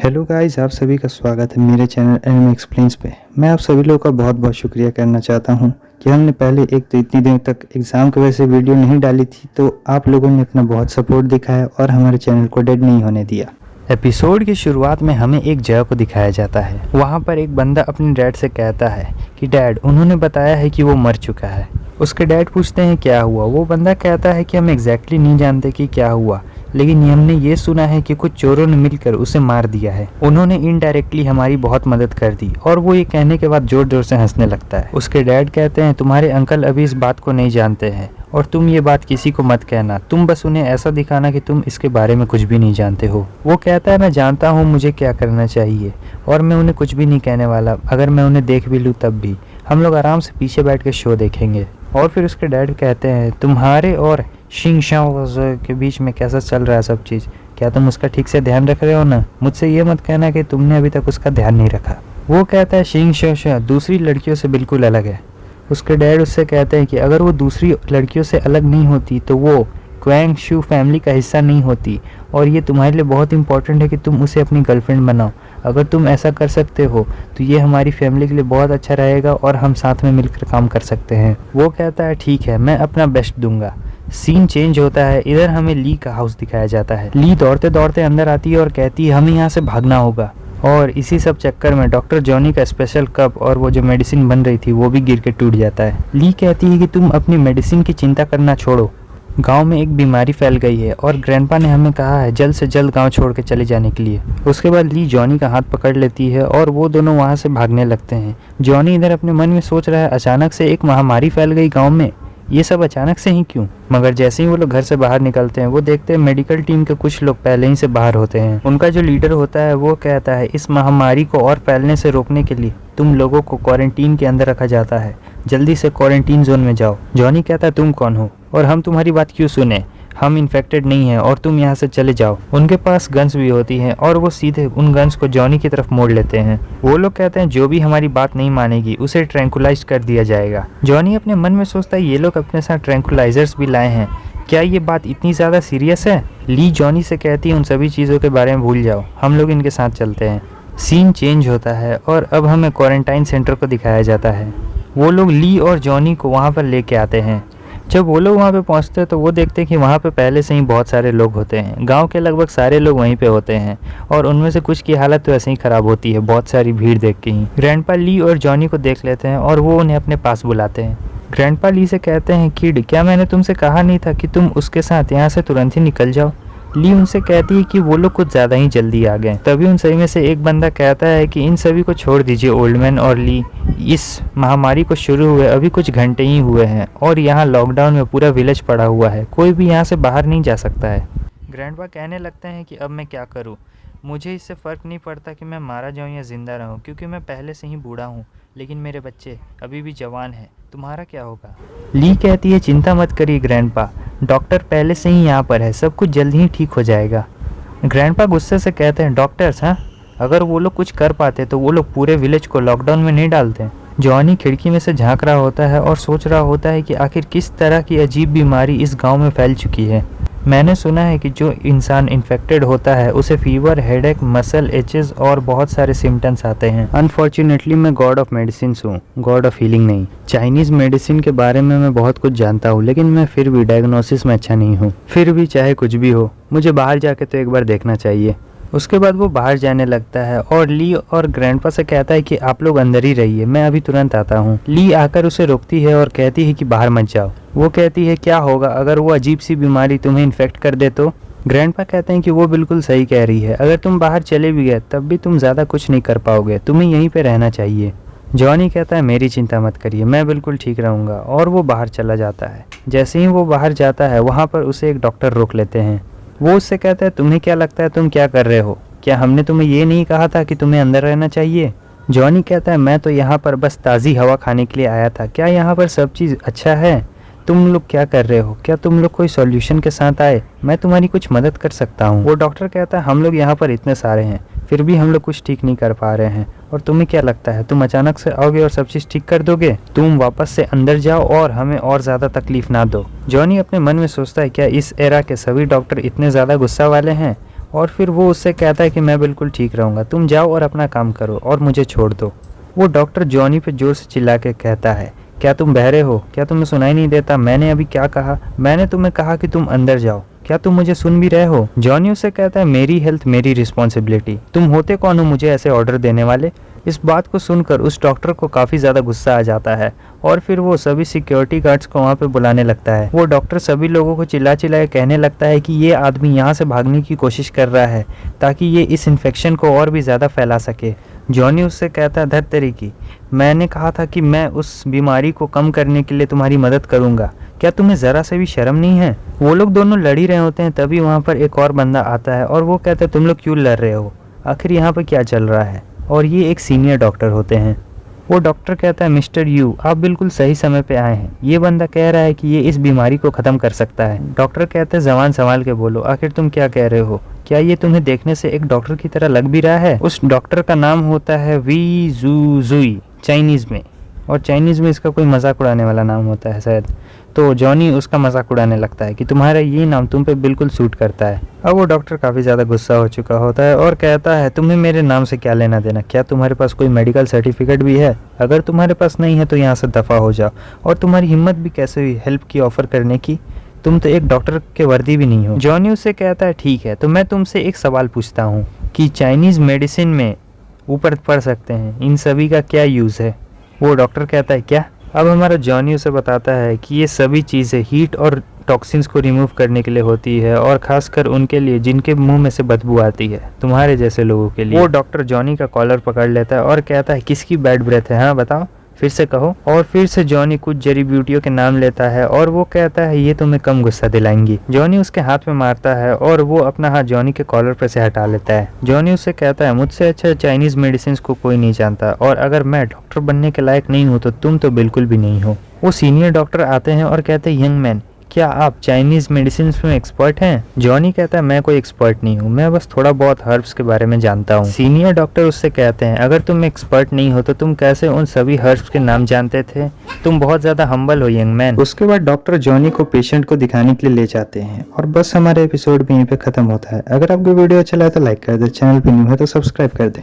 Hello guys, आप सभी का स्वागत है मेरे चैनल एनिमे एक्सप्लेन्स पे। मैं आप सभी लोगों का बहुत बहुत शुक्रिया करना चाहता हूं कि हमने पहले एक तो इतनी दिन तक एग्ज़ाम की वजह से वीडियो नहीं डाली थी, तो आप लोगों ने अपना बहुत सपोर्ट दिखाया और हमारे चैनल को डेड नहीं होने दिया। एपिसोड की शुरुआत में हमें एक जगह को दिखाया जाता है। वहाँ पर एक बंदा अपने डैड से कहता है कि डैड, उन्होंने बताया है कि वो मर चुका है। उसके डैड पूछते हैं क्या हुआ। वो बंदा कहता है कि हम एग्जैक्टली नहीं जानते कि क्या हुआ, लेकिन हमने ये सुना है कि कुछ चोरों ने मिलकर उसे मार दिया है। उन्होंने इनडायरेक्टली हमारी बहुत मदद कर दी। और वो ये कहने के बाद जोर जोर से हंसने लगता है। उसके डैड कहते हैं तुम्हारे अंकल अभी इस बात को नहीं जानते हैं और तुम ये बात किसी को मत कहना, तुम बस उन्हें ऐसा दिखाना कि तुम इसके बारे में कुछ भी नहीं जानते हो। वो कहता है मैं जानता हूँ मुझे क्या करना चाहिए और मैं उन्हें कुछ भी नहीं कहने वाला। अगर मैं उन्हें देख भी लूँ तब भी हम लोग आराम से पीछे बैठ के शो देखेंगे। और फिर उसके डैड कहते हैं तुम्हारे और शिंग शाओ के बीच में कैसा चल रहा है सब चीज़, क्या तुम उसका ठीक से ध्यान रख रहे हो ना? मुझसे ये मत कहना कि तुमने अभी तक उसका ध्यान नहीं रखा। वो कहता है शिंग शाओ दूसरी लड़कियों से बिल्कुल अलग है। उसके डैड उससे कहते हैं कि अगर वो दूसरी लड़कियों से अलग नहीं होती तो वो क्वैंग शू फैमिली का हिस्सा नहीं होती, और ये तुम्हारे लिए बहुत इंपॉर्टेंट है कि तुम उसे अपनी गर्लफ्रेंड बनाओ। अगर तुम ऐसा कर सकते हो तो ये हमारी फैमिली के लिए बहुत अच्छा रहेगा और हम साथ में मिलकर काम कर सकते हैं। वो कहता है ठीक है, मैं अपना बेस्ट दूंगा। सीन चेंज होता है। इधर हमें ली का हाउस दिखाया जाता है। ली दौड़ते दौड़ते अंदर आती है और कहती है हमें यहाँ से भागना होगा। और इसी सब चक्कर में डॉक्टर जॉनी का स्पेशल कप और वो जो मेडिसिन बन रही थी वो भी गिर के टूट जाता है। ली कहती है कि तुम अपनी मेडिसिन की चिंता करना छोड़ो, गांव में एक बीमारी फैल गई है और ग्रैंडपा ने हमें कहा है जल्द से जल्द गांव छोड़ के चले जाने के लिए। उसके बाद ली जॉनी का हाथ पकड़ लेती है और वो दोनों वहां से भागने लगते हैं। जॉनी इधर अपने मन में सोच रहा है अचानक से एक महामारी फैल गई गाँव में, ये सब अचानक से ही क्यों? मगर जैसे ही वो लोग घर से बाहर निकलते हैं वो देखते हैं मेडिकल टीम के कुछ लोग पहले ही से बाहर होते हैं। उनका जो लीडर होता है वो कहता है इस महामारी को और फैलने से रोकने के लिए तुम लोगों को क्वारंटीन के अंदर रखा जाता है, जल्दी से क्वारंटीन जोन में जाओ। जॉनी कहता है तुम कौन हो और हम तुम्हारी बात क्यों सुने, हम इन्फेक्टेड नहीं हैं और तुम यहाँ से चले जाओ। उनके पास गन्स भी होती हैं और वो सीधे उन गन्स को जॉनी की तरफ मोड़ लेते हैं। वो लोग कहते हैं जो भी हमारी बात नहीं मानेगी उसे ट्रैंकुलाइज कर दिया जाएगा। जॉनी अपने मन में सोचता है ये लोग अपने साथ ट्रैंकुलाइजर्स भी लाए हैं, क्या ये बात इतनी ज़्यादा सीरियस है? ली जॉनी से कहती है उन सभी चीज़ों के बारे में भूल जाओ, हम लोग इनके साथ चलते हैं। सीन चेंज होता है और अब हमें क्वारंटाइन सेंटर को दिखाया जाता है। वो लोग ली और जॉनी को वहाँ पर लेके आते हैं। जब वो लोग वहाँ पे पहुँचते हैं तो वो देखते हैं कि वहाँ पे पहले से ही बहुत सारे लोग होते हैं। गांव के लगभग सारे लोग वहीं पे होते हैं और उनमें से कुछ की हालत तो ऐसे ही ख़राब होती है बहुत सारी भीड़ देख के ही। ग्रैंडपा ली और जॉनी को देख लेते हैं और वो उन्हें अपने पास बुलाते हैं। ग्रैंडपा ली से कहते हैं किड, क्या मैंने तुमसे कहा नहीं था कि तुम उसके साथ यहाँ से तुरंत ही निकल जाओ? ली उनसे कहती है कि वो लोग कुछ ज़्यादा ही जल्दी आ गए। तभी उन सभी में से एक बंदा कहता है कि इन सभी को छोड़ दीजिए ओल्ड मैन और ली, इस महामारी को शुरू हुए अभी कुछ घंटे ही हुए हैं और यहाँ लॉकडाउन में पूरा विलेज पड़ा हुआ है, कोई भी यहाँ से बाहर नहीं जा सकता है। ग्रैंडपा कहने लगते हैं कि अब मैं क्या करूँ, मुझे इससे फ़र्क नहीं पड़ता कि मैं मारा जाऊँ या ज़िंदा रहूँ, क्योंकि मैं पहले से ही बूढ़ा हूँ, लेकिन मेरे बच्चे अभी भी जवान हैं, तुम्हारा क्या होगा? ली कहती है चिंता मत करिए ग्रैंडपा, डॉक्टर पहले से ही यहाँ पर है, सब कुछ जल्द ही ठीक हो जाएगा। ग्रैंडपा गुस्से से कहते हैं डॉक्टर्स? हाँ, अगर वो लोग कुछ कर पाते तो वो लोग पूरे विलेज को लॉकडाउन में नहीं डालते। जॉनी खिड़की में से झांक रहा होता है और सोच रहा होता है कि आखिर किस तरह की अजीब बीमारी इस गांव में फैल चुकी है। मैंने सुना है कि जो इंसान इन्फेक्टेड होता है उसे फीवर, हेडेक, मसल एचेस और बहुत सारे सिम्टम्स आते हैं। अनफॉर्चुनेटली मैं गॉड ऑफ मेडिसिन हूँ, गॉड ऑफ हीलिंग नहीं। चाइनीज़ मेडिसिन के बारे में मैं बहुत कुछ जानता हूँ, लेकिन मैं फिर भी डायग्नोसिस में अच्छा नहीं हूँ। फिर भी चाहे कुछ भी हो मुझे बाहर जाके तो एक बार देखना चाहिए। उसके बाद वो बाहर जाने लगता है और ली और ग्रैंडपा से कहता है कि आप लोग अंदर ही रहिए, मैं अभी तुरंत आता हूँ। ली आकर उसे रोकती है और कहती है कि बाहर मत जाओ। वो कहती है क्या होगा अगर वो अजीब सी बीमारी तुम्हें इन्फेक्ट कर दे तो? ग्रैंडपा कहते हैं कि वो बिल्कुल सही कह रही है, अगर तुम बाहर चले भी गए तब भी तुम ज़्यादा कुछ नहीं कर पाओगे, तुम्हें यहीं पर रहना चाहिए। जॉनी कहता है मेरी चिंता मत करिए, मैं बिल्कुल ठीक रहूँगा, और वो बाहर चला जाता है। जैसे ही वो बाहर जाता है वहाँ पर उसे एक डॉक्टर रोक लेते हैं। वो उससे कहता है तुम्हें क्या लगता है तुम क्या कर रहे हो? क्या हमने तुम्हें ये नहीं कहा था कि तुम्हें अंदर रहना चाहिए? जॉनी कहता है मैं तो यहाँ पर बस ताज़ी हवा खाने के लिए आया था, क्या यहाँ पर सब चीज़ अच्छा है? तुम लोग क्या कर रहे हो? क्या तुम लोग कोई सॉल्यूशन के साथ आए? मैं तुम्हारी कुछ मदद कर सकता हूँ। वो डॉक्टर कहता है हम लोग यहाँ पर इतने सारे हैं, फिर भी हम लोग कुछ ठीक नहीं कर पा रहे हैं, और तुम्हें क्या लगता है तुम अचानक से आओगे और सब चीज़ ठीक कर दोगे? तुम वापस से अंदर जाओ और हमें और ज़्यादा तकलीफ ना दो। जॉनी अपने मन में सोचता है क्या इस एरा के सभी डॉक्टर इतने ज़्यादा गुस्सा वाले हैं? और फिर वो उससे कहता है कि मैं बिल्कुल ठीक रहूँगा, तुम जाओ और अपना काम करो और मुझे छोड़ दो। वो डॉक्टर जॉनी पे जोर से चिल्ला के कहता है, क्या तुम बहरे हो? क्या तुम्हें सुनाई नहीं देता? मैंने अभी क्या कहा? मैंने तुम्हें कहा कि तुम अंदर जाओ, क्या तुम मुझे सुन भी रहे हो? जॉनी उससे कहता है, मेरी हेल्थ मेरी रिस्पॉन्सिबिलिटी, तुम होते कौन हो मुझे ऐसे ऑर्डर देने वाले? इस बात को सुनकर उस डॉक्टर को काफ़ी ज़्यादा गुस्सा आ जाता है और फिर वो सभी सिक्योरिटी गार्ड्स को वहाँ पे बुलाने लगता है। वो डॉक्टर सभी लोगों को चिल्ला चिल्लाए कहने लगता है कि ये आदमी यहाँ से भागने की कोशिश कर रहा है ताकि ये इस इन्फेक्शन को और भी ज़्यादा फैला सके। जॉनी उससे कहता है, धत तेरी की, मैंने कहा था कि मैं उस बीमारी को कम करने के लिए तुम्हारी मदद करूँगा, क्या तुम्हें ज़रा से भी शर्म नहीं है? वो लोग दोनों लड़ ही रहे होते हैं, तभी वहाँ पर एक और बंदा आता है और वो कहता है, तुम लोग क्यों लड़ रहे हो? आखिर यहाँ पर क्या चल रहा है? और ये एक सीनियर डॉक्टर होते हैं। वो डॉक्टर कहता है, मिस्टर यू, आप बिल्कुल सही समय पे आए हैं। ये बंदा कह रहा है कि ये इस बीमारी को ख़त्म कर सकता है। डॉक्टर कहता है, ज़बान संभाल के बोलो, आखिर तुम क्या कह रहे हो? क्या ये तुम्हें देखने से एक डॉक्टर की तरह लग भी रहा है? उस डॉक्टर का नाम होता है वी जू जुई चाइनीज़ में, और चाइनीज़ में इसका कोई मजाक उड़ाने वाला नाम होता है शायद। तो जॉनी उसका मजाक उड़ाने लगता है कि तुम्हारा ये नाम तुम पे बिल्कुल सूट करता है। अब वो डॉक्टर काफ़ी ज़्यादा गुस्सा हो चुका होता है और कहता है, तुम्हें मेरे नाम से क्या लेना देना? क्या तुम्हारे पास कोई मेडिकल सर्टिफिकेट भी है? अगर तुम्हारे पास नहीं है तो यहाँ से दफ़ा हो जाओ। और तुम्हारी हिम्मत भी कैसे हुई हेल्प की ऑफ़र करने की? तुम तो एक डॉक्टर के वर्दी भी नहीं हो। जॉनी उससे कहता है, ठीक है, तो मैं तुमसे एक सवाल पूछता हूँ कि चाइनीज़ मेडिसिन में ऊपर पढ़ सकते हैं, इन सभी का क्या यूज़ है? वो डॉक्टर कहता है, क्या? अब हमारा जॉनी उसे बताता है कि ये सभी चीज़ें हीट और टॉक्सिन्स को रिमूव करने के लिए होती है, और खासकर उनके लिए जिनके मुंह में से बदबू आती है, तुम्हारे जैसे लोगों के लिए। वो डॉक्टर जॉनी का कॉलर पकड़ लेता है और कहता है, किसकी बैड ब्रेथ है? हाँ बताओ, फिर से कहो। और फिर से जॉनी कुछ जड़ी बूटियों के नाम लेता है और वो कहता है, ये तुम्हें कम गुस्सा दिलाएंगी। जॉनी उसके हाथ में मारता है और वो अपना हाथ जॉनी के कॉलर पर से हटा लेता है। जॉनी उससे कहता है, मुझसे अच्छा चाइनीज़ मेडिसिन को कोई नहीं जानता, और अगर मैं डॉक्टर बनने के लायक नहीं हूँ तो तुम तो बिल्कुल भी नहीं हो। वो सीनियर डॉक्टर आते हैं और कहते हैं, यंग मैन, क्या आप चाइनीज़ मेडिसिन में एक्सपर्ट हैं? जॉनी कहता है, मैं कोई एक्सपर्ट नहीं हूँ, मैं बस थोड़ा बहुत हर्ब्स के बारे में जानता हूँ। सीनियर डॉक्टर उससे कहते हैं, अगर तुम एक्सपर्ट नहीं हो तो तुम कैसे उन सभी हर्ब्स के नाम जानते थे? तुम बहुत ज़्यादा हम्बल हो यंग मैन। उसके बाद डॉक्टर जॉनी को पेशेंट को दिखाने के लिए ले जाते हैं और बस हमारा एपिसोड भी यहीं पे ख़त्म होता है। अगर आपको वीडियो अच्छा लगा तो लाइक कर दें, चैनल पे न्यू है तो सब्सक्राइब कर दें।